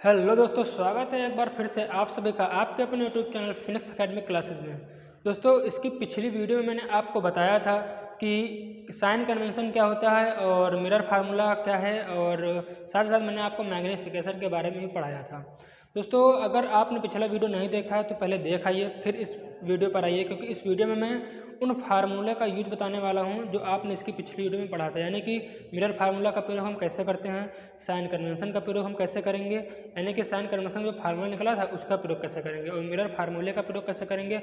Hello दोस्तों, स्वागत है एक बार फिर से आप सभी का आपके अपने YouTube channel Phoenix academic classes में। दोस्तों, इसकी पिछली वीडियो में मैंने आपको बताया था कि साइन कन्वेंशन क्या होता है और मिरर फार्मूला क्या है, और साथ ही साथ मैंने आपको मैग्नीफिकेशन के बारे में भी पढ़ाया था। दोस्तों, अगर आपने पिछला वीडियो नहीं देखा है तो पहले देख आइए, फिर इस वीडियो पर आइए, क्योंकि इस वीडियो में मैं उन फार्मूले का यूज बताने वाला हूं जो आपने इसकी पिछली वीडियो में पढ़ा था। यानी कि मिरर फार्मूला का प्रयोग हम कैसे करते हैं, साइन कन्वेंशन का प्रयोग हम कैसे करेंगे, यानी कि साइन कन्वेंशन जो फार्मूला निकला था उसका प्रयोग कैसे करेंगे, और मिरर फार्मूले का प्रयोग कैसे करेंगे,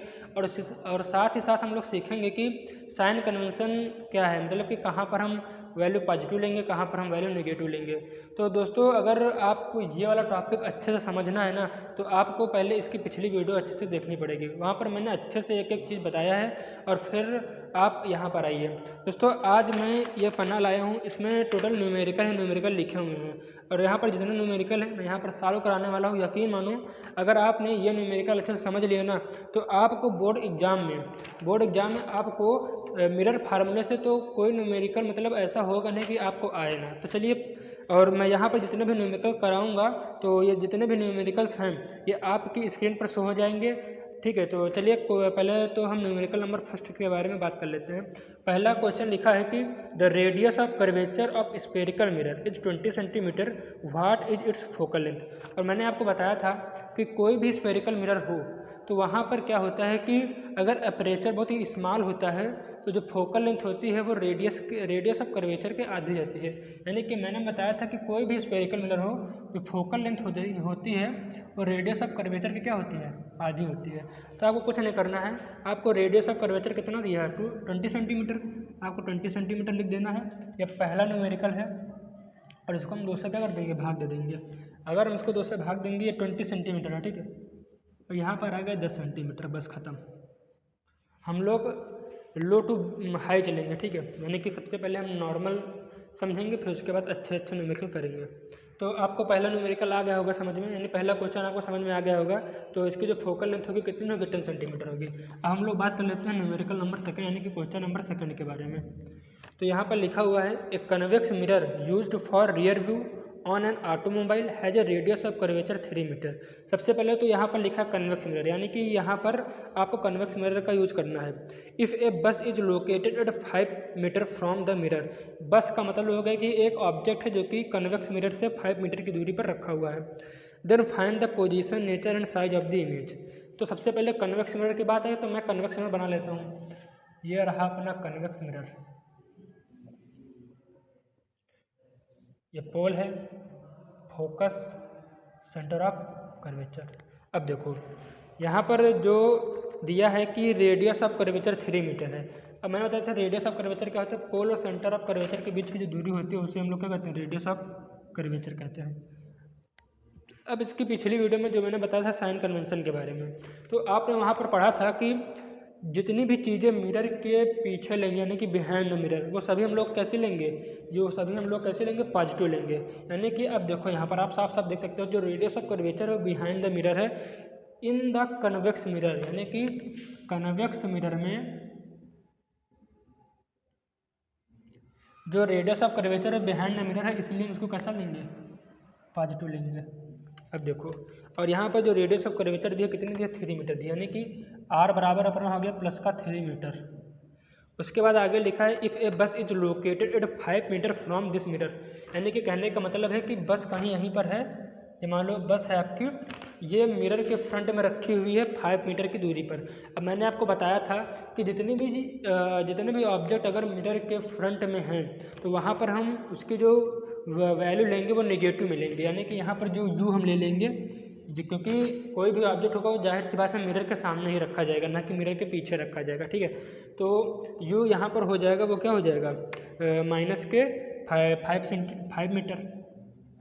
और साथ ही साथ हम लोग सीखेंगे कि साइन कन्वेंशन क्या है, मतलब कि कहाँ पर हम वैल्यू पॉजिटिव लेंगे, कहाँ पर हम वैल्यू नेगेटिव लेंगे। तो दोस्तों, अगर आपको ये वाला टॉपिक अच्छे से समझना है ना, तो आपको पहले इसकी पिछली वीडियो अच्छे से देखनी पड़ेगी। वहाँ पर मैंने अच्छे से एक एक चीज़ बताया है, और फिर आप यहाँ पर आइए। दोस्तों, आज मैं ये पन्ना लाया हूँ, इसमें टोटल न्यूमेरिकल लिखे हुए हैं, और यहाँ पर जितने न्यूमेरिकल है मैं यहाँ पर सॉल्व कराने वाला हूँ। यकीन मानो, अगर आपने ये न्यूमेरिकल अच्छे से समझ लिया ना, तो आपको बोर्ड एग्जाम में आपको मिरर फार्मूले से तो कोई न्यूमेरिकल मतलब ऐसा होगा नहीं कि आपको आए ना। तो चलिए, और मैं यहाँ पर जितने भी न्यूमेरिकल कराऊंगा, तो ये जितने भी न्यूमेरिकल्स हैं ये आपकी स्क्रीन पर शो हो जाएंगे। ठीक है, तो चलिए पहले तो हम न्यूमेरिकल नंबर फर्स्ट के बारे में बात कर लेते हैं। पहला क्वेश्चन लिखा है कि the radius of curvature of spherical mirror is 20 centimetre, what is it's focal length. और मैंने आपको बताया था कि कोई भी स्पेरिकल मिरर हो तो वहाँ पर क्या होता है कि अगर अपर्चर बहुत ही स्मॉल होता है तो जो फोकल लेंथ होती है वो रेडियस ऑफ कर्वेचर के आधी जाती है। यानी कि मैंने बताया था कि कोई भी स्पेरिकल मिरर हो जो फोकल लेंथ होती है वो रेडियस ऑफ कर्वेचर की क्या होती है, आधी होती है। तो आपको कुछ नहीं करना है, आपको रेडियस ऑफ कर्वेचर कितना दिया है, 20 सेंटीमीटर, आपको 20 सेंटीमीटर लिख देना है। यह पहला न्यूमेरिकल है, और इसको हम 2 से क्या कर देंगे, भाग दे देंगे। अगर हम इसको 2 से भाग देंगे, ये 20 सेंटीमीटर है, ठीक है, और यहाँ पर आ गया 10 सेंटीमीटर, बस ख़त्म। हम लोग लो टू हाई चलेंगे, ठीक है, यानी कि सबसे पहले हम नॉर्मल समझेंगे, फिर उसके बाद अच्छे अच्छे न्यूमेरिकल करेंगे। तो आपको पहला न्यूमेरिकल आ गया होगा समझ में, यानी पहला क्वेश्चन आपको समझ में आ गया होगा। तो इसकी जो फोकल लेंथ होगी कितनी होगी, 10 सेंटीमीटर होगी। अब हम लोग बात कर लेते हैं न्यूमेरिकल नंबर सेकंड, यानी कि क्वेश्चन नंबर सेकंड के बारे में। तो यहाँ पर लिखा हुआ है, a convex mirror used for rear view on an automobile has a radius of curvature 3 metre. सबसे पहले तो यहाँ पर लिखा कन्वेक्स मिरर, यानी कि यहाँ पर आपको कन्वेक्स मिरर का यूज करना है। If a bus is located at 5 metre from the mirror, bus का मतलब हो गया कि एक ऑब्जेक्ट है जो कि कन्वेक्स मिरर से 5 मीटर की दूरी पर रखा हुआ है। Then find the position, nature and size of the image. तो सबसे पहले कन्वेक्स मिरर की बात है, तो मैं कन्वेक्स मिरर बना लेता हूँ। ये रहा अपना कन्वेक्स मिरर, ये पोल है, फोकस, सेंटर ऑफ कर्वेचर। अब देखो यहाँ पर जो दिया है कि रेडियस ऑफ कर्वेचर 3 मीटर है। अब मैंने बताया था रेडियस ऑफ कर्वेचर क्या होता है, पोल और सेंटर ऑफ कर्वेचर के बीच की जो दूरी होती है उसे हम लोग क्या कहते हैं, रेडियस ऑफ कर्वेचर कहते हैं। अब इसकी पिछली वीडियो में जो मैंने बताया था साइन कन्वेंशन के बारे में, तो आपने वहाँ पर पढ़ा था कि जितनी भी चीज़ें मिरर के पीछे लेंगे, यानी कि बिहाइंड द मिरर, वो सभी हम लोग कैसे लेंगे, पॉजिटिव लेंगे। यानी कि अब देखो यहाँ पर आप साफ साफ देख सकते हो, जो रेडियस ऑफ कर्वेचर है बिहाइंड द मिरर है इन द कन्वेक्स मिरर, यानी कि कन्वेक्स मिरर में जो रेडियस ऑफ कर्वेचर है बिहाइंड द मिरर है, इसलिए इसको कैसा लेंगे, पॉजिटिव लेंगे। अब देखो, और यहाँ पर जो रेडियस ऑफ कर्वेचर दिया कितनी दिया, 3 मीटर दिया, यानी कि r बराबर अपना हो गया प्लस का 3 मीटर। उसके बाद आगे लिखा है if a bus is located at 5 metre from this mirror, यानी कि कहने का मतलब है कि बस कहीं यहीं पर है। ये मान लो बस है आपकी, ये मिरर के फ्रंट में रखी हुई है 5 मीटर की दूरी पर। अब मैंने आपको बताया था कि जितने भी ऑब्जेक्ट अगर मिरर के फ्रंट में हैं तो वहाँ पर हम उसकी जो वैल्यू लेंगे वो नेगेटिव में लेंगे, यानी कि यहाँ पर जो यू हम ले लेंगे, क्योंकि कोई भी ऑब्जेक्ट होगा वो जाहिर सी बात है मिरर के सामने ही रखा जाएगा, ना कि मिरर के पीछे रखा जाएगा, ठीक है। तो यू यहाँ पर हो जाएगा, वो क्या हो जाएगा, माइनस के 5 मीटर।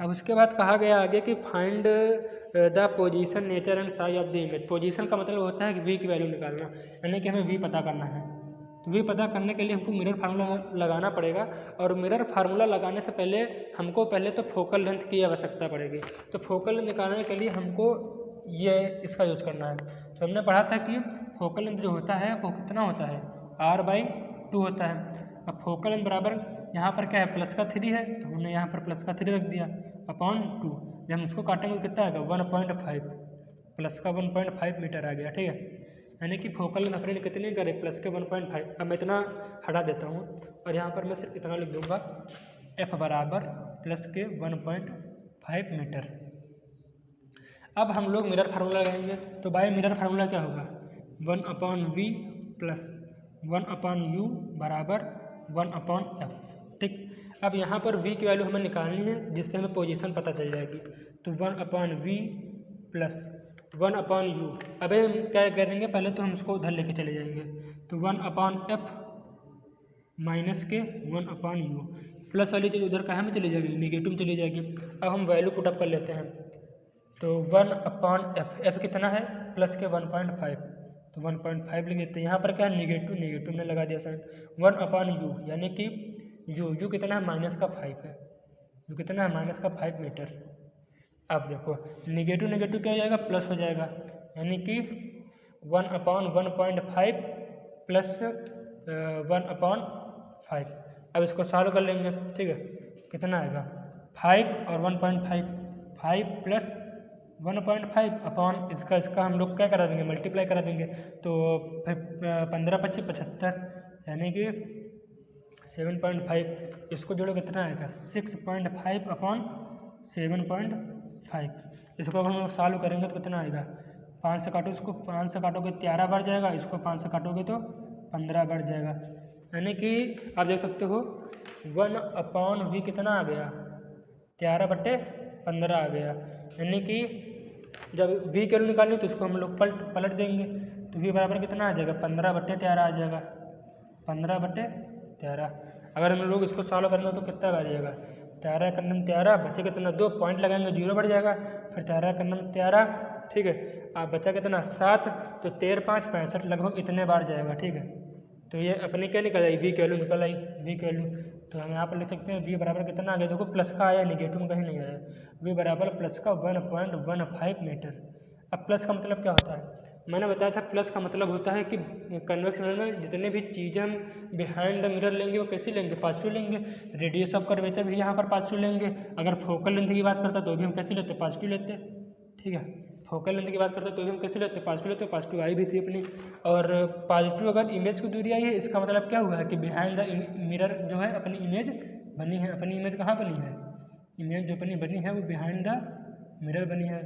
अब उसके बाद कहा गया आगे कि find the position, nature and size of the image. Position का मतलब होता है कि वी की वैल्यू निकालना, यानी कि हमें वी पता करना है। तो वी पता करने के लिए हमको मिरर फार्मूला लगाना पड़ेगा, और मिरर फार्मूला लगाने से पहले हमको तो फोकल लेंथ की आवश्यकता पड़ेगी। तो फोकल लेंथ निकालने के लिए हमको ये इसका यूज करना है। तो हमने पढ़ा था कि फोकल लेंथ जो होता है वो कितना होता है, r/2 होता है। अब फोकल लेंथ बराबर यहाँ पर क्या है, प्लस का 3 है, तो हमने यहाँ पर प्लस का 3 रख दिया अपॉन 2। जब हम उसको काटेंगे तो कितना आएगा 1.5 प्लस का 1.5 मीटर आ गया, ठीक है। यानी कि फोकल लेंथ अपने कितनी करे प्लस के 1.5। अब मैं इतना हटा देता हूँ और यहाँ पर मैं सिर्फ इतना लिख दूँगा F बराबर प्लस के 1.5 मीटर। अब हम लोग मिरर फार्मूला लगाएंगे, तो बाय मिरर फार्मूला क्या होगा 1/v प्लस 1/u बराबर 1/f, ठीक। अब यहाँ पर v की वैल्यू हमें निकालनी है जिससे हमें पोजीशन पता चल जाएगी, तो 1/v प्लस 1/u। अब हम क्या करेंगे, पहले तो हम उसको उधर लेके चले जाएंगे, तो 1/f माइनस के 1/u, प्लस वाली चीज़ उधर कहाँ में चली जाएगी, नेगेटिव में चली जाएगी। अब हम वैल्यू पुटअप कर लेते हैं, तो 1/f, f कितना है प्लस के 1.5, तो 1.5 लिख देते हैं। यहाँ पर क्या है नेगेटिव, नेगेटिव ने लगा दिया साइन। 1/u यानी कि u कितना है माइनस का 5 है, u कितना है माइनस का 5 मीटर। अब देखो नेगेटिव नेगेटिव क्या हो जाएगा प्लस हो जाएगा, यानी कि 1/1.5 प्लस 1/5। अब इसको सॉल्व कर लेंगे, ठीक है। कितना आएगा 5 और 1.5, 5 प्लस 1.5 अपॉन इसका हम लोग क्या करा देंगे मल्टीप्लाई करा देंगे, तो 15×25 75, यानी कि 7.5। इसको जोड़ो कितना आएगा 6.5 अपॉन 7.5। इसको अगर हम लोग सॉल्व करेंगे तो कितना आएगा 5 से काटो, इसको 5 से काटोगे 13 बढ़ जाएगा, इसको 5 से काटोगे तो 15 बढ़ जाएगा। यानी कि आप देख सकते हो 1/v कितना आ गया 13/15 आ गया। यानी कि जब v की वैल्यू निकालनी तो इसको हम लोग पलट देंगे, तो v बराबर कितना आ जाएगा 15/13 आ जाएगा, 15/13। अगर हम लोग इसको सॉल्व करेंगे तो कितना बढ़ जाएगा 13 का नम 13 बचे कितना 2 पॉइंट लगाएंगे 0 बढ़ जाएगा, फिर 13 का नम 13, ठीक है। आप बचा कितना 7, तो 13 5 65 लगभग इतने बार जाएगा, ठीक है। तो ये अपने क्या निकल आई v की वैल्यू निकल आई, v की वैल्यू। तो हम यहाँ पर लिख सकते हैं v बराबर कितना आ गया, देखो प्लस का आया, नेगेटिव में कहीं नहीं आया, v बराबर प्लस का 1.15 मीटर। अब प्लस का मतलब क्या होता है, मैंने बताया था प्लस का मतलब होता है कि कन्वेक्स मिरर में जितने भी चीज़ें हम बिहाइंड द मिरर लेंगे वो कैसे लेंगे पॉजिटिव लेंगे। रेडियस ऑफ कर्वेचर भी यहाँ पर पॉजिटिव लेंगे। अगर फोकल लेंथ की बात करता तो भी हम कैसे लेते पॉजिटिव लेते, ठीक है। फोकल लेंथ की बात करते तो भी हम कैसे लेते पॉजिटिव लेते, पॉजिटिव आई भी थी अपनी। और पॉजिटिव अगर इमेज की दूरी आई है इसका मतलब क्या हुआ है कि बिहाइंड द मिरर जो है अपनी इमेज बनी है। अपनी इमेज कहाँ बनी है, इमेज जो अपनी बनी है वो बिहाइंड द मिरर बनी है,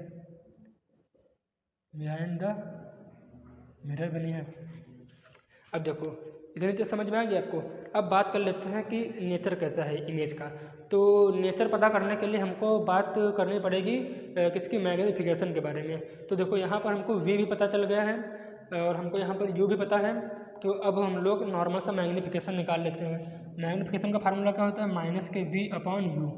बिहाइंड द मिरर बनी है। अब देखो इतनी चीज़ समझ में आ गई आपको। अब बात कर लेते हैं कि नेचर कैसा है इमेज का। तो नेचर पता करने के लिए हमको बात करनी पड़ेगी किसकी मैग्नीफिकेशन के बारे में। तो देखो यहाँ पर हमको v भी पता चल गया है और हमको यहाँ पर u भी पता है। तो अब हम लोग नॉर्मल सा मैग्नीफिकेशन निकाल लेते हैं। मैग्नीफिकेशन का फार्मूला क्या होता है माइनस के v/u,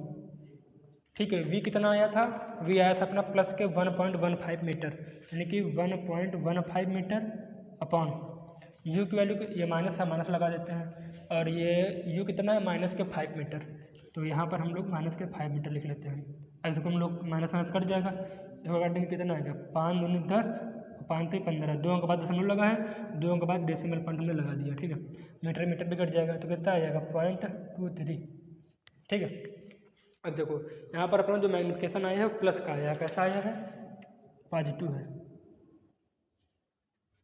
ठीक है। v कितना आया था, v आया था अपना प्लस के 1.15 मीटर, यानी कि 1.15 मीटर अपॉन u की वैल्यू ये माइनस है, माइनस लगा देते हैं। और ये u कितना है माइनस के 5 मीटर, तो यहाँ पर हम लोग माइनस के 5 मीटर लिख लेते हैं। ऐसे को हम लोग माइनस माइनस कट जाएगा, इसको काटेंगे कितना आएगा 5 दूनी 10, 5 3 15, 2 अंक बाद दशमलव लगा है, 2 अंक बाद डेसिमल पॉइंट हमने लगा दिया, ठीक है। मीटर मीटर भी कट जाएगा तो कितना आ जाएगा 0.23, ठीक है। अब देखो यहाँ पर अपना जो मैग्नीफिकेशन आया है प्लस का आया है, कैसा आया है पॉजिटिव है,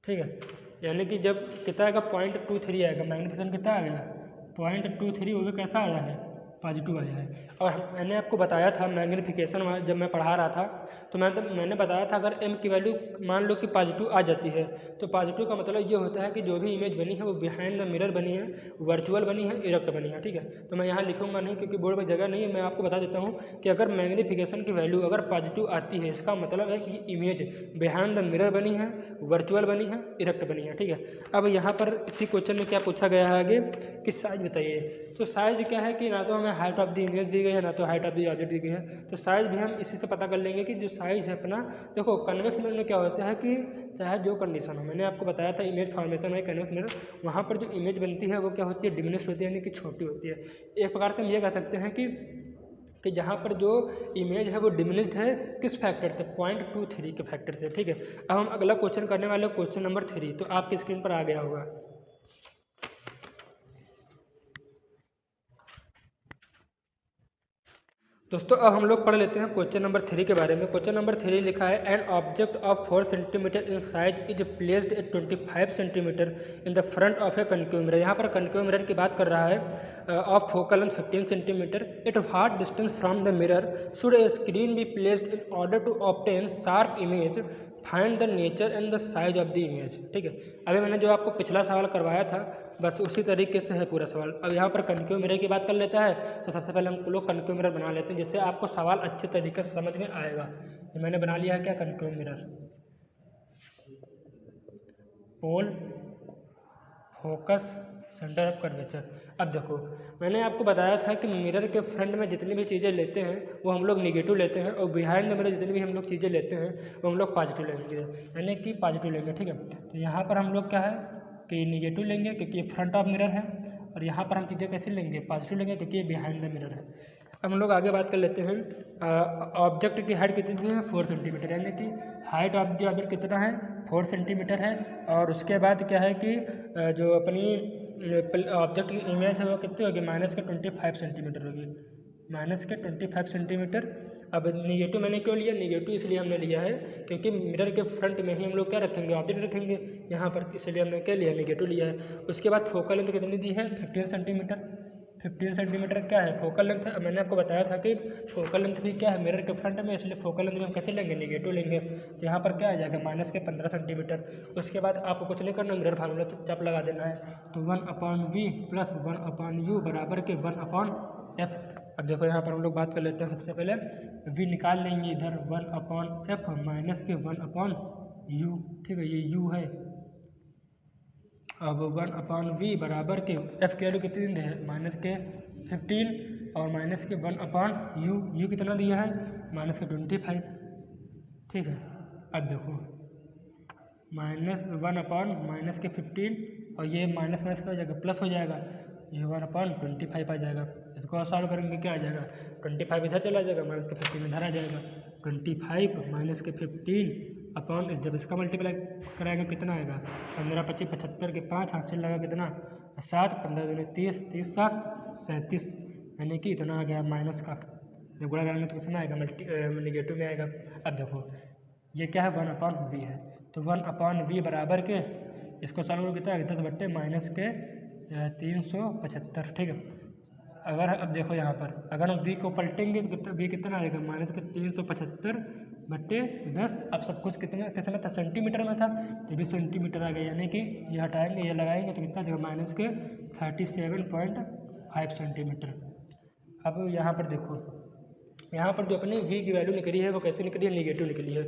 ठीक है। यानी कि जब कितना आएगा 0.23 आएगा, मैग्नीफिकेशन कितना आ गया 0.23, वो भी कैसा आया है पॉजिटिव आया है। और मैंने आपको बताया था मैग्नीफिकेशन जब मैं पढ़ा रहा था तो मैंने बताया था अगर m की वैल्यू मान लो कि पॉजिटिव आ जाती है तो पॉजिटिव का मतलब ये होता है कि जो भी इमेज बनी है वो बिहाइंड द मिरर बनी है, वर्चुअल बनी है, इरेक्ट बनी है, ठीक है। तो मैं यहाँ लिखूंगा नहीं क्योंकि बोर्ड में जगह नहीं है। मैं आपको बता देता हूँ कि अगर मैग्नीफिकेशन की वैल्यू अगर पॉजिटिव आती है इसका मतलब है कि इमेज बिहाइंड द मिरर बनी है, वर्चुअल बनी है, इरेक्ट बनी है, ठीक है। अब यहाँ पर इसी क्वेश्चन में क्या पूछा गया है आगे कि साइज बताइए। तो साइज क्या है कि ना तो हमें हाइट ऑफ द इमेज दी गई है ना तो हाइट ऑफ द ऑब्जेक्ट दी गई है, तो साइज भी हम इसी से पता कर लेंगे कि जो साइज है अपना। देखो कन्वेक्स मिरर में क्या होता है कि चाहे जो कंडीशन हो, मैंने आपको बताया था इमेज फॉर्मेशन में कन्वेक्स मिरर, वहाँ पर जो इमेज बनती है वो क्या होती है डिमिनिश होती है, यानी कि छोटी होती है। एक प्रकार से हम ये कह सकते हैं कि जहाँ पर जो इमेज है वो डिमिनिश्ड है किस फैक्टर से 0.23 के फैक्टर से, ठीक है। अब हम अगला क्वेश्चन करने वाले क्वेश्चन नंबर 3, तो आपकी स्क्रीन पर आ गया होगा। दोस्तों अब हम लोग पढ़ लेते हैं क्वेश्चन नंबर 3 के बारे में। क्वेश्चन नंबर 3 लिखा है an object of 4 centimetre in size is placed at 25 centimetre in the front of a concave mirror. यहाँ पर कनकेव मिरर की बात कर रहा है of focal length 15 centimetre. At what distance from the mirror should a screen be placed in order to obtain sharp image, find the nature and the size of the image. ठीक है, अभी मैंने जो आपको पिछला सवाल करवाया था बस उसी तरीके से है पूरा सवाल। अब यहाँ पर कनकेव मिरर की बात कर लेता है तो सबसे पहले हम लोग कनकेव मिरर बना लेते हैं जिससे आपको सवाल अच्छे तरीके से समझ में आएगा। ये मैंने बना लिया है क्या, concave mirror, pole, focus, centre of curvature. अब देखो मैंने आपको बताया था कि मिरर के फ्रंट में जितनी भी चीज़ें लेते हैं वो हम लोग निगेटिव लेते हैं और बिहाइंड द मिरर जितनी भी हम लोग चीज़ें लेते हैं वो हम लोग पॉजिटिव लेंगे, यानी कि पॉजिटिव लेंगे। ठीक है, तो यहाँ पर हम लोग क्या है कि निगेटिव लेंगे क्योंकि ये फ्रंट ऑफ मिरर है, और यहाँ पर हम चीज़ें कैसे लेंगे, पॉजिटिव लेंगे क्योंकि ये बिहाइंड द मिरर है। अब हम लोग आगे बात कर लेते हैं ऑब्जेक्ट की हाइट कितनी है, 4 सेंटीमीटर, यानी कि हाइट ऑफ द ऑब्जेक्ट कितना है, 4 सेंटीमीटर है। और उसके बाद क्या है कि जो अपनी ऑब्जेक्ट की इमेज है वो कितनी होगी, -25 सेंटीमीटर होगी, -25 सेंटीमीटर। अब निगेटिव मैंने क्यों लिया, निगेटिव इसलिए हमने लिया है क्योंकि मिरर के फ्रंट में ही हम लोग क्या रखेंगे, ऑब्जेक्ट रखेंगे यहाँ पर, इसलिए हमने क्या लिया, निगेटिव लिया है। उसके बाद फोकल लेंथ कितनी दी है, 15 सेंटीमीटर। 15 सेंटीमीटर क्या है, फोकल लेंथ है। मैंने आपको बताया था कि फोकल लेंथ भी क्या है मिरर के फ्रंट में, इसलिए फोकल लेंथ में हम कैसे लेंगे, निगेटिव लेंगे। तो यहाँ पर क्या आ जाएगा, -15 सेंटीमीटर। उसके बाद आपको कुछ नहीं करना, मिरर फार्मूला चुपचाप लगा देना है। तो 1/v + 1/u बराबर के 1/f। अब देखो यहाँ पर हम लोग बात कर लेते हैं, सबसे पहले v निकाल लेंगे इधर, 1/f माइनस के 1/u। ठीक है, ये u है। अब 1/v बराबर के f की वैल्यू कितनी दी है, -15 और माइनस के 1/u, u कितना दिया है, -25। ठीक है, अब देखो -1/-15 और ये माइनस का हो जाएगा, प्लस हो जाएगा, ये 1/25 आ जाएगा। इसको सॉल्व करेंगे क्या आ जाएगा, 25 इधर चला जाएगा, -15 इधर आ जाएगा। 25 -15 जब इसका मल्टीप्लाई कराएगा कितना आएगा, 15 25 75 के 5 हाथ से लगा कितना 7, 15 दूनी 30, 30 7 37, यानी कि इतना आ गया माइनस का। जब गुणा करेंगे तो कितना आएगा, निगेटिव में आएगा। अब देखो ये क्या है, 1/v है, तो 1/v बराबर के इसको सॉल्व कितना आएगा, 10 - के 375। ठीक है, अगर अब देखो यहाँ पर अगर हम v को पलटेंगे तो v कितना आएगा, -375/10। अब सब कुछ कितना किसमें था, सेंटीमीटर में था, तो भी सेंटीमीटर आ गया, यानी कि ये हटाएंगे ये लगाएंगे तो कितना देगा, -37.5 सेंटीमीटर। अब यहाँ पर देखो, यहाँ पर जो अपनी v की वैल्यू निकली है वो कैसे निकली है, निगेटिव निकली है।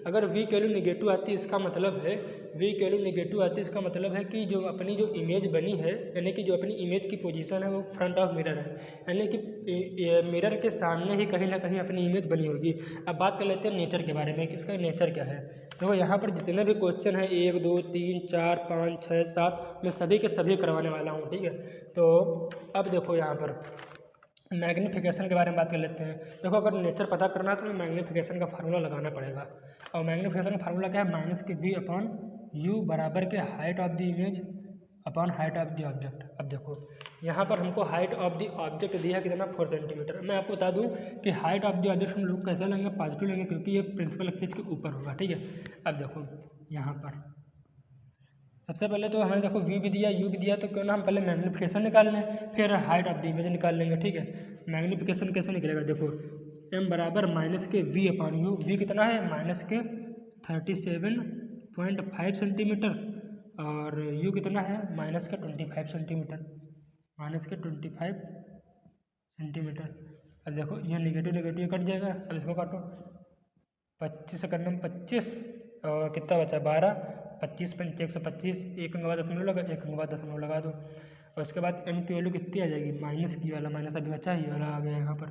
अगर v की वैल्यू निगेटिव आती है इसका मतलब है, v की वैल्यू निगेटिव आती है इसका मतलब है कि जो अपनी जो इमेज बनी है, यानी कि जो अपनी इमेज की पोजीशन है वो फ्रंट ऑफ मिरर है, यानी कि मिरर के सामने ही कहीं ना कहीं अपनी इमेज बनी होगी। अब बात कर लेते हैं नेचर के बारे में कि इसका नेचर क्या है। देखो यहाँ पर जितने भी क्वेश्चन है 1 2 3 4 5 6 7 मैं सभी के सभी करवाने वाला हूँ। ठीक है, तो अब देखो यहाँ पर मैग्नीफिकेशन के बारे में बात कर लेते हैं। देखो अगर नेचर पता करना है तो मैग्नीफिकेशन का फार्मूला लगाना पड़ेगा, और मैग्नीफिकेशन का फार्मूला क्या है, -v/u बराबर के height of the image upon height of the object. अब देखो यहाँ पर हमको हाइट ऑफ द ऑब्जेक्ट दिया कितना, 4 सेंटीमीटर। मैं आपको बता दूँ कि हाइट ऑफ द ऑब्जेक्ट हम लोग कैसे लेंगे, पॉजिटिव लेंगे क्योंकि ये प्रिंसिपल एक्सिस के ऊपर होगा। ठीक है, अब देखो यहाँ पर सबसे पहले तो हमें देखो v भी दिया u भी दिया, तो क्यों ना हम पहले मैग्नीफिकेशन निकाल लें, फिर हाइट ऑफ द इमेज निकाल लेंगे। ठीक है, मैग्नीफिकेशन कैसे निकलेगा, देखो m बराबर -v/u, v कितना है, -37.5 सेंटीमीटर, और u कितना है, -25 सेंटीमीटर, -25 सेंटीमीटर। अब देखो ये निगेटिव कट जाएगा, अब इसको काटो, 25 से करने में 25 और कितना बचा 12, 25 पंच 125, एक के बाद दशमलव लगा, एक के बाद दशमलव लगा दो, और उसके बाद m की वैल्यू कितनी आ जाएगी, माइनस की वाला माइनस अभी बचा ही वाला आ गया यहाँ पर,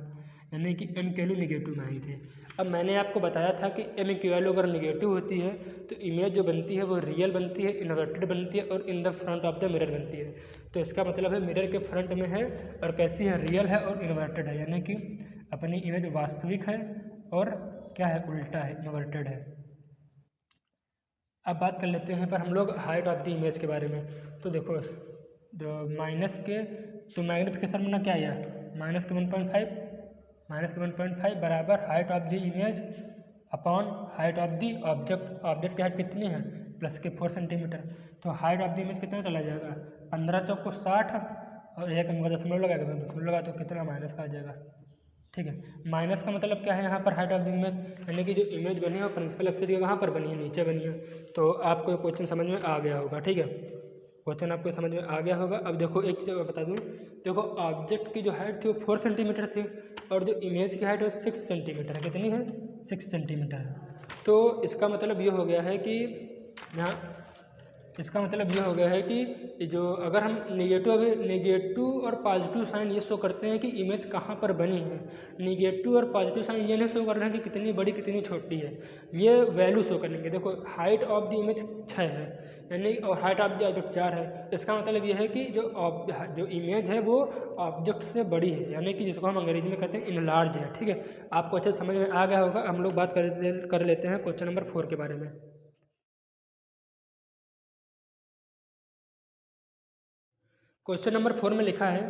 यानी कि m की वैल्यू निगेटिव में आई थी। अब मैंने आपको बताया था कि m की वैल्यू अगर निगेटिव होती है तो इमेज जो बनती है वो रियल बनती है, इन्वर्टेड बनती है और इन the front of the mirror बनती है। तो इसका मतलब है मिरर के फ्रंट में है और कैसी है, रियल है और इन्वर्टेड है, यानी कि अपनी इमेज वास्तविक है और क्या है, उल्टा है, इन्वर्टेड है। अब बात कर लेते हैं पर हम लोग हाइट ऑफ द इमेज के बारे में। तो देखो माइनस के तो मैग्नीफिकेशन में ना क्या आया, -1.5 -1.5 बराबर height of the image upon height of the object. Object की हाइट कितनी है? प्लस के 4 सेंटीमीटर। तो हाइट ऑफ द इमेज कितना चला जाएगा? 15 चौको 60 और एक अंक दशमलव लगाएगा तो दशमलव लगा तो कितना माइनस का आ जाएगा। ठीक है, माइनस का मतलब क्या है यहाँ पर? हाइट ऑफ द इमेज, यानी कि जो इमेज बनी है वो प्रिंसिपल एक्सिस के कहाँ पर बनी है? नीचे बनी है। तो आपको ये क्वेश्चन समझ में आ गया होगा। ठीक है, क्वेश्चन आपको समझ में आ गया होगा। अब देखो एक चीज़ मैं बता दूँ, देखो ऑब्जेक्ट की जो हाइट थी वो 4 सेंटीमीटर थी और जो इमेज की हाइट है वो 6 सेंटीमीटर है। कितनी है? 6 सेंटीमीटर है। तो इसका मतलब ये हो गया है कि यहाँ इसका मतलब ये हो गया है कि जो अगर हम नेगेटिव और पॉजिटिव साइन ये शो करते हैं कि इमेज कहाँ पर बनी है। नेगेटिव और पॉजिटिव साइन ये नहीं शो कर रहे हैं कि कितनी बड़ी कितनी छोटी है, ये वैल्यू शो करेंगे। देखो हाइट ऑफ द इमेज 6 है यानी और हाइट ऑफ द ऑब्जेक्ट 4 है। इसका मतलब ये है कि जो इमेज है वो ऑब्जेक्ट से बड़ी है, यानी कि जिसको हम अंग्रेजी में कहते हैं इनलार्ज है। ठीक है, आपको अच्छे समझ में आ गया होगा। हम लोग बात कर लेते हैं क्वेश्चन नंबर 4 के बारे में। क्वेश्चन नंबर 4 में लिखा है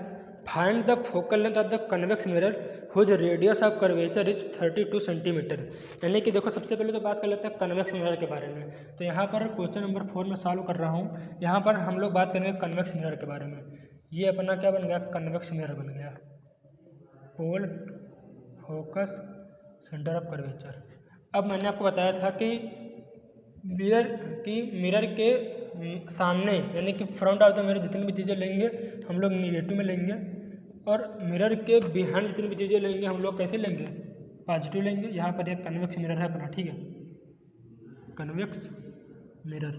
find the focal length of the convex mirror whose radius of curvature is 32 centimetre. यानी कि देखो सबसे पहले तो बात कर लेते हैं कन्वेक्स मिरर के बारे में। तो यहाँ पर क्वेश्चन नंबर 4 में सॉल्व कर रहा हूँ। यहाँ पर हम लोग बात करेंगे कन्वेक्स मिरर के बारे में। ये अपना क्या बन गया? कन्वेक्स मिरर बन गया। पोल, फोकस, सेंटर ऑफ कर्वेचर। अब मैंने आपको बताया था कि मिरर के सामने यानी कि फ्रंट ऑफ द मिरर जितनी भी चीज़ें लेंगे हम लोग निगेटिव में लेंगे और मिरर के बिहाइंड जितनी भी चीज़ें लेंगे हम लोग कैसे लेंगे? पॉजिटिव लेंगे। यहाँ पर एक कन्वेक्स मिरर है अपना। ठीक है, कन्वेक्स मिरर।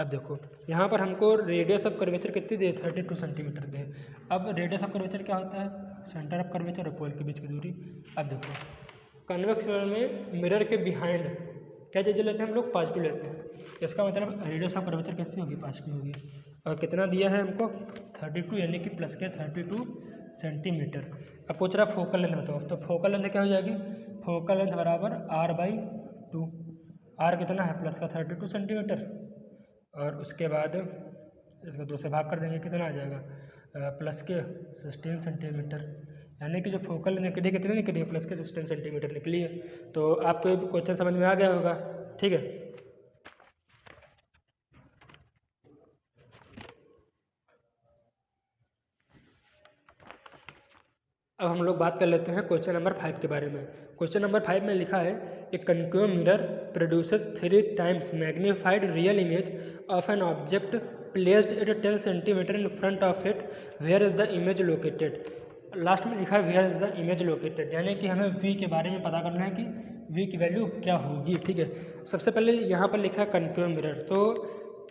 अब देखो यहाँ पर हमको रेडियस ऑफ कर्वेचर कितनी दे? 32 सेंटीमीटर दे। अब रेडियस ऑफ कर्वेचर क्या होता है? सेंटर ऑफ कर्वेचर और पोल के बीच की दूरी। अब देखो कन्वेक्स मिरर में मिरर के बिहाइंड क्या चीज़ें लेते हैं हम लोग? पॉजिटिव लेते हैं। इसका मतलब रेडियस ऑफ कर्वेचर कैसी होगी? पॉजिटिव होगी। और कितना दिया है हमको? 32 यानी कि प्लस के 32 सेंटीमीटर। अब पूछ रहा फोकल लेंथ बताओ, तो फोकल लेंथ क्या हो जाएगी? फोकल लेंथ बराबर r/2। r कितना है? प्लस का 32 सेंटीमीटर और उसके बाद इसका 2 से भाग कर देंगे, कितना आ जाएगा? प्लस के 16 सेंटीमीटर। यानी कि जो फोकल निकली कितनी निकली है? प्लस के 16 सेंटीमीटर निकली है। तो आपको ये क्वेश्चन समझ में आ गया होगा। ठीक है, अब हम लोग बात कर लेते हैं क्वेश्चन नंबर 5 के बारे में। क्वेश्चन नंबर 5 में लिखा है a concave mirror produces 3 times magnified real image of an object placed at 10 centimetre in front of it, where is the image located. Last में लिखा है where is the image located, यानी कि हमें we के बारे में पता करना है कि वी की वैल्यू क्या होगी। ठीक है, सबसे पहले यहाँ पर लिखा है कनकेव मिरर। तो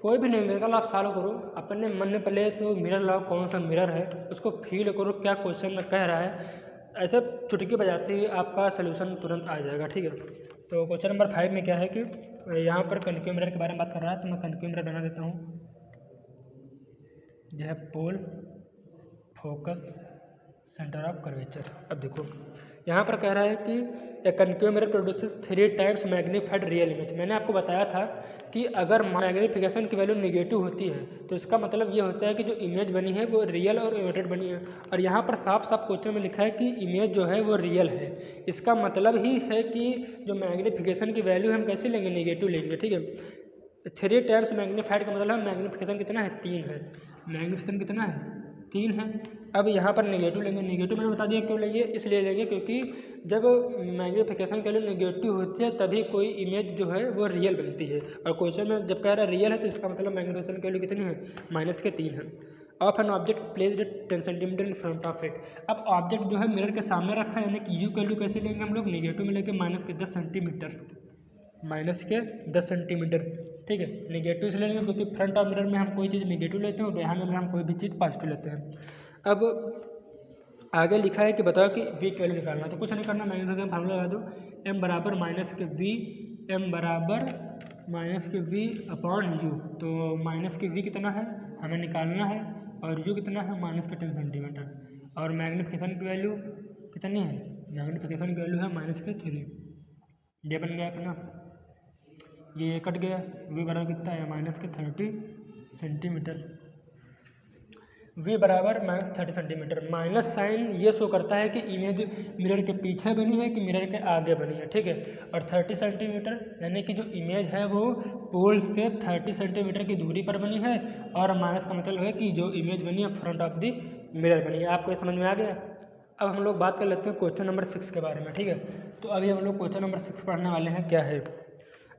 कोई भी न्यूमेरिकल आप फॉलो करो, अपने मन में पहले तो मिरर लाओ, कौन सा मिरर है उसको फील करो क्या क्वेश्चन में कह रहा है। ऐसे चुटकी बजाते ही आपका सोल्यूशन तुरंत आ जाएगा। ठीक है, तो क्वेश्चन नंबर 5 में क्या है कि यहाँ पर कनकेव मिरर के बारे में बात कर रहा है। तो मैं कनकेव मिरर बना देता हूँ। यह है pole, focus, centre of curvature. अब देखो यहाँ पर कह रहा है कि a concave mirror produces 3 times magnified real image. मैंने आपको बताया था कि अगर मैग्नीफिकेशन की वैल्यू नेगेटिव होती है तो इसका मतलब ये होता है कि जो इमेज बनी है वो रियल और इमेटेड बनी है। और यहाँ पर साफ साफ क्वेश्चन में लिखा है कि इमेज जो है वो रियल है। इसका मतलब ही है कि जो मैग्नीफिकेशन की वैल्यू हम कैसे लेंगे? नेगेटिव लेंगे। ठीक है, 3 टाइम्स मैग्नीफाइड का मतलब मैग्नीफिकेशन कितना है? 3 है। मैग्नीफिकेशन कितना है? 3 है। अब यहाँ पर नेगेटिव लेंगे। नेगेटिव मैंने बता दिया क्यों लेंगे, इसलिए लेंगे क्योंकि जब मैग्नीफिकेशन की वैल्यू नेगेटिव होती है तभी कोई इमेज जो है वो रियल बनती है। और क्वेश्चन में जब कह रहा है रियल है तो इसका मतलब मैग्नीफिकेशन की वैल्यू कितनी है? -3 है। Of an object placed 10 centimetre in front of it. अब ऑब्जेक्ट जो है मिरर के सामने रखा है, यानी कि यू की वैल्यू कैसे लेंगे हम लोग? नेगेटिव में लेके -10 सेंटीमीटर, -10 सेंटीमीटर। ठीक है, नेगेटिव से लेंगे क्योंकि फ्रंट ऑफ मिरर में हम कोई चीज़ नेगेटिव लेते हैं और बिहाइंड में हम कोई भी चीज़ पॉजिटिव लेते हैं। अब आगे लिखा है कि बताओ कि वी की वैल्यू निकालना। तो कुछ नहीं करना, मैग्नीफिकेशन फार्मूला लगा दो। m बराबर -v, m बराबर -v अपॉन u। तो -v कितना है हमें निकालना है और u कितना है? -10 सेंटीमीटर। और मैग्नीफिकेशन की वैल्यू कितनी है? मैग्नीफिकेशन की वैल्यू है -3। ये बन गया अपना, ये कट गया। v बराबर कितना है? -30 सेंटीमीटर। v बराबर -30 सेंटीमीटर। माइनस साइन ये शो करता है कि इमेज मिरर के पीछे बनी है कि मिरर के आगे बनी है, ठीक है। और 30 सेंटीमीटर यानी कि जो इमेज है वो पोल से 30 सेंटीमीटर की दूरी पर बनी है, और माइनस का मतलब है कि जो इमेज बनी है फ्रंट ऑफ द मिरर बनी है। आपको ये समझ में आ गया। अब हम लोग बात कर लेते हैं क्वेश्चन नंबर 6 के बारे में, ठीक है। तो अभी हम लोग क्वेश्चन नंबर 6 पढ़ने वाले हैं। क्या है?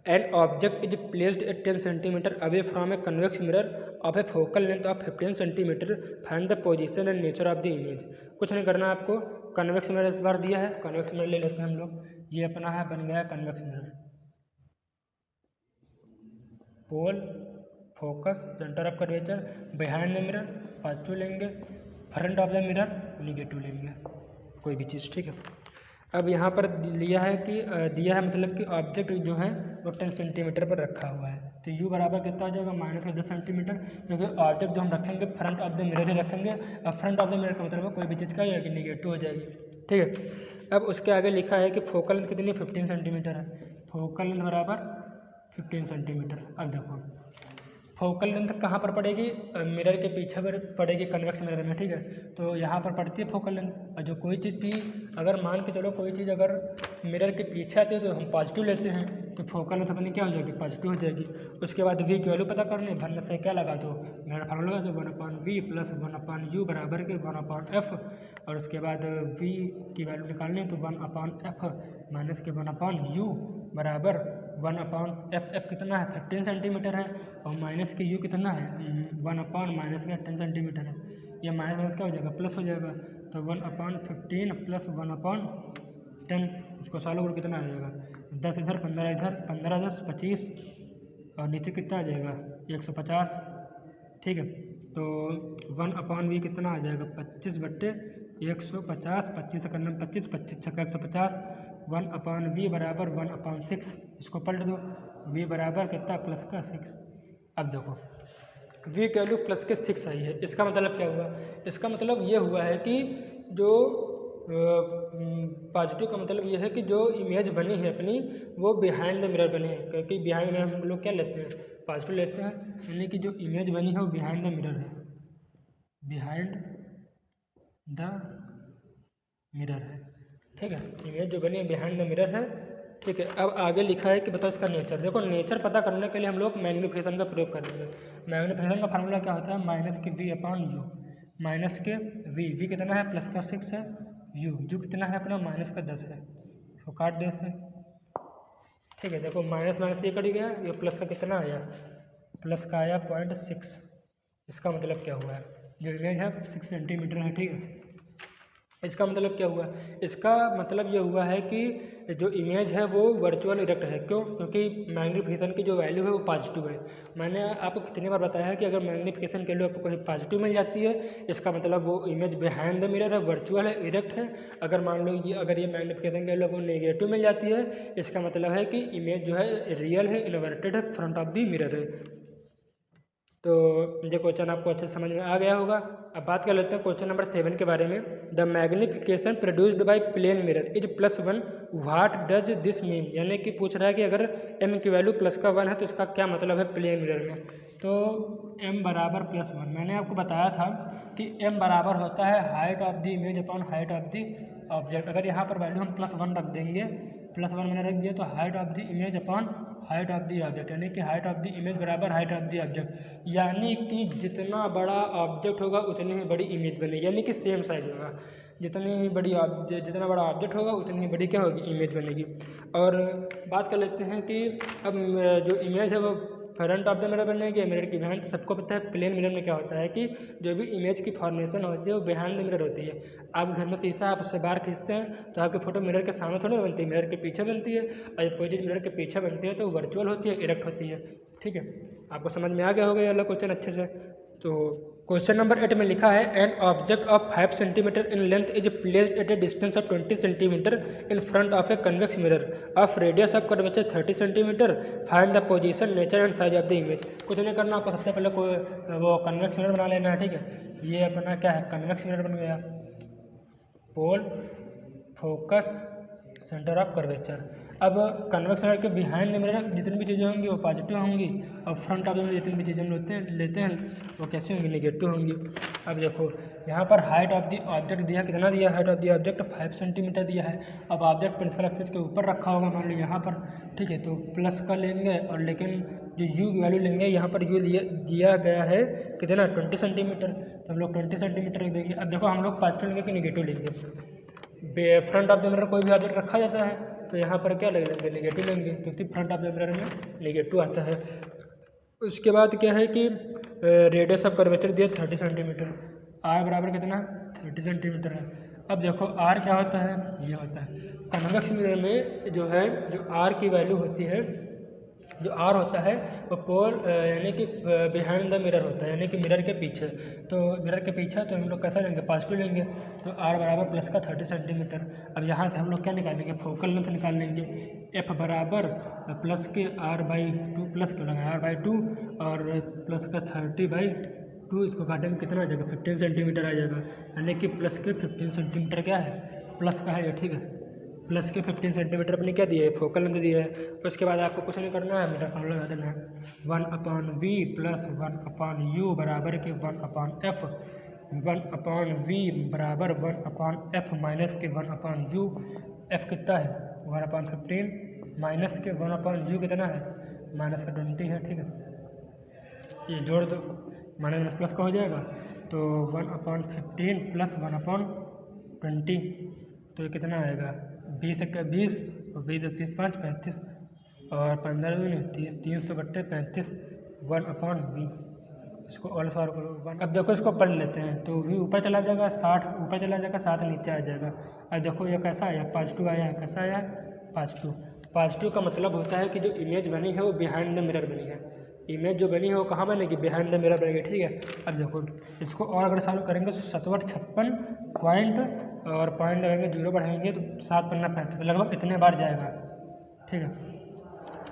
An object is placed at 10 cm away from a convex mirror of a focal length of 15 cm. Find the position and nature of the image. कुछ नहीं करना है आपको। कन्वेक्स मिरर इस बार दिया है, कन्वेक्स मिरर ले लेते हैं हम लोग। ये अपना है, बन गया convex mirror. Pole, focus, centre of curvature, behind the mirror positive लेंगे, front of the mirror negative लेंगे, कोई भी चीज़, ठीक है। अब यहाँ पर दिया है कि दिया है मतलब कि ऑब्जेक्ट जो है वो 10 सेंटीमीटर पर रखा हुआ है। तो u बराबर कितना हो जाएगा? -10 सेंटीमीटर, क्योंकि ऑब्जेक्ट जो हम रखेंगे फ्रंट ऑफ द मिरर ही रखेंगे। अब फ्रंट ऑफ द मिरर का मतलब कोई भी चीज़ का हो जाएगी, निगेटिव हो जाएगी, ठीक है। अब उसके आगे लिखा है कि फोकल लेंथ कितनी? 15 सेंटीमीटर है। फोकल लेंथ बराबर 15 सेंटीमीटर। अब देखो फोकल लेंथ कहाँ पर पड़ेगी? मिरर के पीछे पर पड़ेगी, कन्वेक्स मिरर में, ठीक है। तो यहाँ पर पड़ती है फोकल लेंथ। और जो कोई चीज़ भी अगर मान के चलो कोई चीज़ अगर मिरर के पीछे आती है तो हम पॉजिटिव लेते हैं, तो फोकल लेंथ अपनी क्या हो जाएगी? पॉजिटिव हो जाएगी। उसके बाद v की वैल्यू पता करनी है, भरने से क्या लगा दो, मेरा फार्मूला लगा दो 1/v प्लस 1/u बराबर के 1/f। और उसके बाद v की वैल्यू निकालनी है तो 1/f माइनस के 1/u बराबर 1/f कितना है? 15 सेंटीमीटर है। और माइनस के u कितना है? 1/- के 10 सेंटीमीटर है। ये माइनस क्या हो जाएगा? प्लस हो जाएगा। तो 1/15 प्लस 1/10, इसको सॉल्व करो कितना आ जाएगा? 10 इधर, 15 इधर, 15 10 25, और नीचे कितना आ जाएगा? 150, ठीक है। तो 1/v कितना आ जाएगा? 25/150, 25 करना 25, 25 छक्का 150, 1/v बराबर 1/6। इसको पलट दो, v बराबर कितना? प्लस का 6। अब देखो v की वैल्यू प्लस के 6 आई है। इसका मतलब क्या हुआ? इसका मतलब ये हुआ है कि जो पॉजिटिव का मतलब ये है कि जो इमेज बनी है अपनी वो बिहाइंड द मिरर बनी है, क्योंकि बिहाइंड में हम लोग क्या लेते हैं? पॉजिटिव लेते हैं, यानी कि जो इमेज बनी है वो बिहाइंड द मिरर है, बिहाइंड द मिरर है, ठीक है। इमेज जो बनी है बिहाइंड द मिरर है, ठीक है। अब आगे लिखा है कि बताओ इसका नेचर। देखो नेचर पता करने के लिए हम लोग मैग्नीफिकेशन का प्रयोग करेंगे। मैग्नीफिकेशन का फार्मूला क्या होता है? -v/u, माइनस के v कितना है? प्लस का 6 है, u कितना है अपना? -10 है। इसको काट दे से, ठीक है। देखो माइनस माइनस ये कट गया, ये प्लस का कितना आया? प्लस का आया 0.6। इसका मतलब क्या हुआ है? जो इमेज है 6 सेंटीमीटर है, ठीक है। इसका मतलब क्या हुआ? इसका मतलब ये हुआ है कि जो इमेज है वो वर्चुअल इरेक्ट है। क्यों? क्योंकि मैग्नीफिकेशन की जो वैल्यू है वो पॉजिटिव है। मैंने आपको कितनी बार बताया है कि अगर मैग्नीफिकेशन की वैल्यू आपको कहीं पॉजिटिव मिल जाती है, इसका मतलब वो इमेज बिहाइंड द मिरर है, वर्चुअल है, इरेक्ट है। अगर मान लो अगर ये मैग्नीफिकेशन की वैल्यू आपको नेगेटिव मिल जाती है, इसका मतलब है कि इमेज जो है रियल है, इन्वर्टेड है, फ्रंट ऑफ द मिरर है। तो ये क्वेश्चन आपको अच्छे समझ में आ गया होगा। अब बात कर लेते हैं क्वेश्चन नंबर 7 के बारे में। The magnification produced by plane mirror is +1, what does this mean? यानी कि पूछ रहा है कि अगर m की वैल्यू प्लस का 1 है तो इसका क्या मतलब है प्लेन मिरर में? तो m बराबर +1, मैंने आपको बताया था कि m बराबर होता है height of the image upon height of the object. अगर यहाँ पर वैल्यू हम +1 रख देंगे, +1 मैंने रख दिया, तो height of the image upon height of the object, यानी कि हाइट ऑफ द इमेज बराबर हाइट ऑफ द ऑब्जेक्ट। यानी कि जितना बड़ा ऑब्जेक्ट होगा उतनी ही बड़ी इमेज बनेगी, यानी कि सेम साइज होगा। जितनी बड़ी जितना बड़ा ऑब्जेक्ट होगा उतनी ही बड़ी क्या होगी? इमेज बनेगी। और बात कर लेते हैं कि अब जो इमेज है वो फ्रंट ऑफ द मिरर बनेगी या मिरर की बिहाइंड। तो सबको पता है प्लेन मिरर में क्या होता है कि जो भी इमेज की फॉर्मेशन होती है वो बिहाइंड द मिरर होती है। आप घर में शीशा आप उससे बाहर खींचते हैं तो आपकी फोटो मिरर के सामने थोड़ी बनती है, मिरर के पीछे बनती है। और जब कोई चीज़ मिरर के पीछे बनती है तो वर्चुअल होती है, इरेक्ट होती है, ठीक है। आपको समझ में आ गया होगा ये वाला क्वेश्चन अच्छे से। तो क्वेश्चन नंबर 8 में लिखा है an object of 5 centimetre in length is placed eight A distance of 20 centimetre in front of A convex mirror of radius of curvature 30 centimetre. Find the position, nature and size of the image. कुछ नहीं करना आपको, सबसे पहले कोई वो convex mirror बना लेना है, ठीक है। ये अपना क्या है? कन्वेक्स मिरर बन गया। पोल, फोकस, सेंटर ऑफ कर्वेचर। अब कन्वेक्स मिरर के बिहाइंड द मिरर जितनी भी चीज़ें होंगी वो पॉजिटिव होंगी और फ्रंट ऑफ द मिरर जितनी भी चीज़ें हम लेते हैं वो कैसी होंगी, नेगेटिव होंगी। अब देखो यहाँ पर हाइट ऑफ द ऑब्जेक्ट दिया, कितना दिया height of the object 5 centimetre दिया है। अब ऑब्जेक्ट प्रिंसिपल एक्सिस के ऊपर रखा होगा मान लो यहाँ पर, ठीक है, तो प्लस का लेंगे और लेकिन जो यू की वैल्यू लेंगे यहाँ पर यू दिया गया है कितना 20 सेंटीमीटर, तो हम लोग 20 सेंटीमीटर देंगे। अब देखो हम लोग पॉजिटिव लेंगे कि नेगेटिव लेंगे, फ्रंट ऑफ द मिरर कोई भी ऑब्जेक्ट रखा जाता है तो यहाँ पर क्या लेंगे, नेगेटिव लेंगे, क्योंकि फ्रंट ऑफ द मिरर में नेगेटिव आता है। उसके बाद क्या है कि रेडियस ऑफ कर्वेचर दिया 30 सेंटीमीटर, आर बराबर कितना 30 सेंटीमीटर है। अब देखो आर क्या होता है, ये होता है कन्वेक्स मिरर में जो है, जो आर की वैल्यू होती है, जो आर होता है वो पोल यानी कि बिहाइंड द मिरर होता है, यानी कि मिरर के पीछे। तो मिरर के पीछे तो हम लोग कैसा लेंगे, पॉजिटिव लेंगे, तो आर बराबर प्लस का 30 सेंटीमीटर। अब यहाँ से हम लोग क्या निकालेंगे, फोकल लेंथ निकाल लेंगे, एफ बराबर प्लस के r/2 प्लस क्यों लगा r/2 और प्लस का 30/2, इसको काटेंगे कितना आ जाएगा 15 सेंटीमीटर आ जाएगा, यानी कि प्लस के 15 सेंटीमीटर क्या है, प्लस का है ये, ठीक है, प्लस के 15 सेंटीमीटर अपने क्या दिए है, फोकल लेंथ दिया है। उसके बाद आपको कुछ नहीं करना है, मीटर फॉर्मूला लगा देना है 1/v प्लस 1/u बराबर के 1/f, 1/v बराबर 1/f माइनस के 1/u, f कितना है 1/15 माइनस के 1/u कितना है माइनस का 20 है, ठीक है, ये जोड़ दो, माइनस प्लस का हो जाएगा, तो 1/15 प्लस 1/20, तो ये कितना आएगा 20 × 20 और 20 × 30 5 35 और 15 दूनी 30, 300/35 1/v, इसको ऑल सॉल्व करो। अब देखो इसको पढ़ लेते हैं, तो v ऊपर चला जाएगा 60 ऊपर चला जाएगा 7 नीचे आ जाएगा। अब देखो ये कैसा आया, पॉजिटिव आया है, कैसा आया पॉजिटिव। पॉजिटिव का मतलब होता है कि जो इमेज बनी है वो बिहाइंड द मिरर बनी है, इमेज जो बनी है वो कहाँ बनेगी, बिहाइंड द मिरर बनेगी, ठीक है। अब देखो इसको और अगर सॉल्व करेंगे तो 5756 पॉइंट और पॉइंट लगाएंगे 0 बढ़ाएंगे तो 7 पन्ना 35 लगभग इतने बार जाएगा, ठीक है।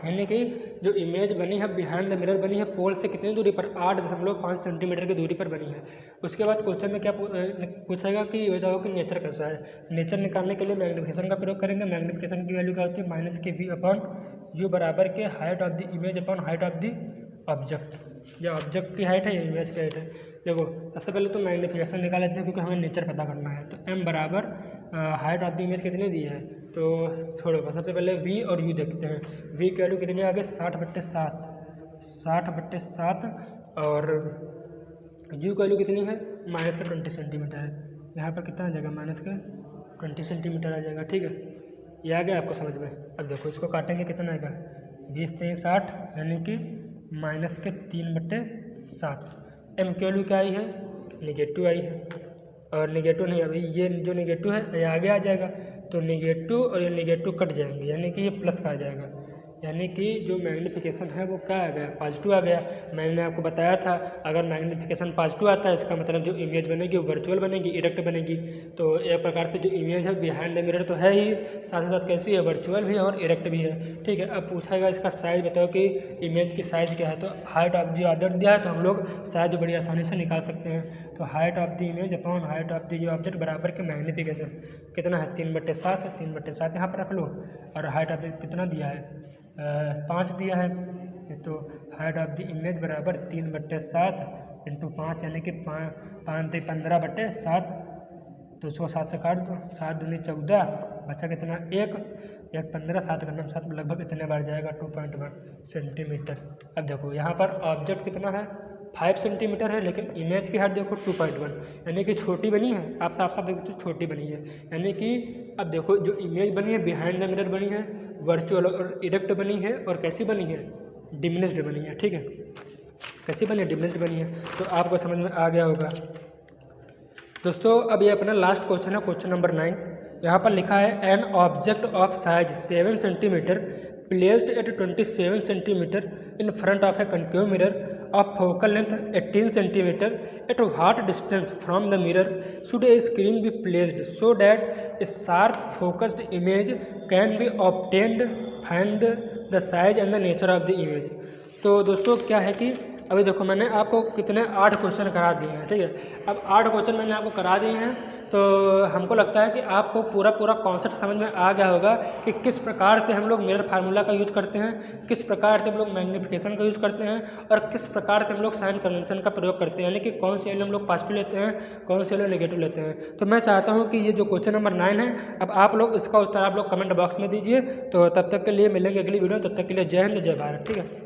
यानी कि जो इमेज बनी है बिहाइंड द मिरर बनी है पोल से कितनी दूरी पर, 8.5 सेंटीमीटर की दूरी पर बनी है। उसके बाद क्वेश्चन में क्या पूछेगा कि ये बताओ कि नेचर कैसा है। नेचर निकालने के लिए मैग्नीफिकेशन का प्रयोग करेंगे। मैग्नीफिकेशन की वैल्यू क्या होती है, माइनस के v/u बराबर के height of the image upon height of the object. ये ऑब्जेक्ट की हाइट है, ये इमेज की हाइट है। देखो सबसे पहले तो मैग्नीफिकेशन निकाल लेते हैं क्योंकि हमें नेचर पता करना है। तो m बराबर हाइट ऑफ द इमेज कितनी दी है, तो छोड़ो सबसे पहले v और u देखते हैं। v की वैल्यू कितनी आ गई 60/7 और u की वैल्यू कितनी है माइनस का 20 सेंटीमीटर है। यहाँ पर कितना आ जाएगा माइनस का 20 सेंटीमीटर आ जाएगा, ठीक है। ये आ गया आपको समझ में। अब देखो इसको काटेंगे कितना आएगा 20 × 60 यानी कि माइनस के 3/7। m की वैल्यू क्या आई है, नेगेटिव आई है, और नेगेटिव नहीं, अभी ये जो नेगेटिव है ये आगे आ जाएगा, तो नेगेटिव और ये नेगेटिव कट जाएंगे यानी कि ये प्लस का आ जाएगा, यानी कि जो मैग्नीफिकेशन है वो क्या आ गया, पॉजिटिव आ गया। मैंने आपको बताया था अगर मैग्नीफिकेशन पॉजिटिव आता है इसका मतलब जो इमेज बनेगी वो वर्चुअल बनेगी, इरेक्ट बनेगी। तो एक प्रकार से जो इमेज है बिहाइंड द मिरर तो है ही, साथ ही साथ कैसी है, वर्चुअल भी है और इरेक्ट भी है, ठीक है। अब पूछाएगा इसका साइज बताओ कि इमेज की साइज़ क्या है, तो हाइट ऑफ द ऑब्जेक्ट दिया है तो हम लोग साइज बड़ी आसानी से निकाल सकते हैं। तो height of the image upon height of the object बराबर के मैग्नीफिकेशन कितना है 3/7 है, 3/7 यहाँ पर रख लो, और हाइट ऑफ द कितना दिया है 5 दिया है, तो हाइट ऑफ द इमेज बराबर 3/7 × 5 यानी कि 5 × 15/7, तो उसको 7 से काट दो, 7 दूनी 14 बचा कितना 1 15 7 × 7 में लगभग इतने बार जाएगा 2.1 सेंटीमीटर। अब देखो यहाँ पर ऑब्जेक्ट कितना है 5 सेंटीमीटर है, लेकिन इमेज की हाइट देखो 2.1 यानी कि छोटी बनी है, आप साफ साफ देख सकते हो छोटी बनी है। यानी कि अब देखो जो इमेज बनी है बिहाइंड द मिरर बनी है, वर्चुअल और इरेक्ट बनी है, और कैसी बनी है डिमिनिश्ड बनी है, ठीक है। कैसी बनी है डिमिनिश्ड बनी है, तो आपको समझ में आ गया होगा। दोस्तों अब ये अपना लास्ट क्वेश्चन है, क्वेश्चन नंबर 9। यहाँ पर लिखा है an object of size 7 centimetre placed at 27 centimetre in front of a concave mirror of focal length 18 cm at what distance from the mirror should a screen be placed so that a sharp focused image can be obtained, find the size and the nature of the image। तो दोस्तों क्या है कि अभी देखो मैंने आपको कितने 8 क्वेश्चन करा दिए हैं, ठीक है। अब 8 क्वेश्चन मैंने आपको करा दिए हैं, तो हमको लगता है कि आपको पूरा कॉन्सेप्ट समझ में आ गया होगा कि किस प्रकार से हम लोग मिरर फार्मूला का यूज करते हैं, किस प्रकार से हम लोग मैग्नीफिकेशन का यूज करते हैं और किस प्रकार से हम लोग साइन कन्वेंशन का प्रयोग करते हैं, यानी कि कौन सी वैल्यू हम लोग पॉजिटिव लेते हैं, कौन सी वैल्यू नेगेटिव लेते हैं। तो मैं चाहता हूँ कि ये जो क्वेश्चन नंबर 9 है, अब आप लोग इसका उत्तर आप लोग कमेंट बॉक्स में दीजिए। तो तब तक के लिए मिलेंगे अगली वीडियो, तब तक के लिए जय हिंद जय भारत, ठीक है।